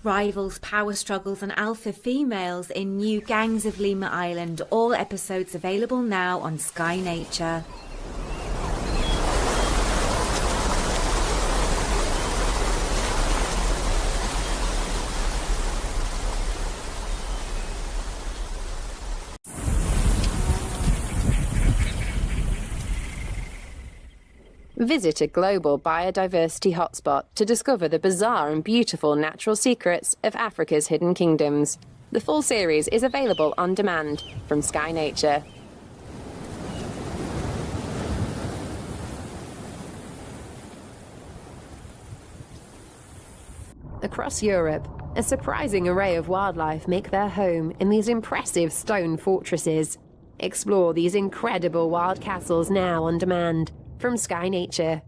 Rivals, power struggles and alpha females in new gangs of Lima Island. All episodes available now on Sky Nature. Visit a global biodiversity hotspot to discover the bizarre and beautiful natural secrets of Africa's hidden kingdoms. The full series is available on demand from Sky Nature. Across Europe, a surprising array of wildlife make their home in these impressive stone fortresses. Explore these incredible wild castles now on demand from Sky Nature.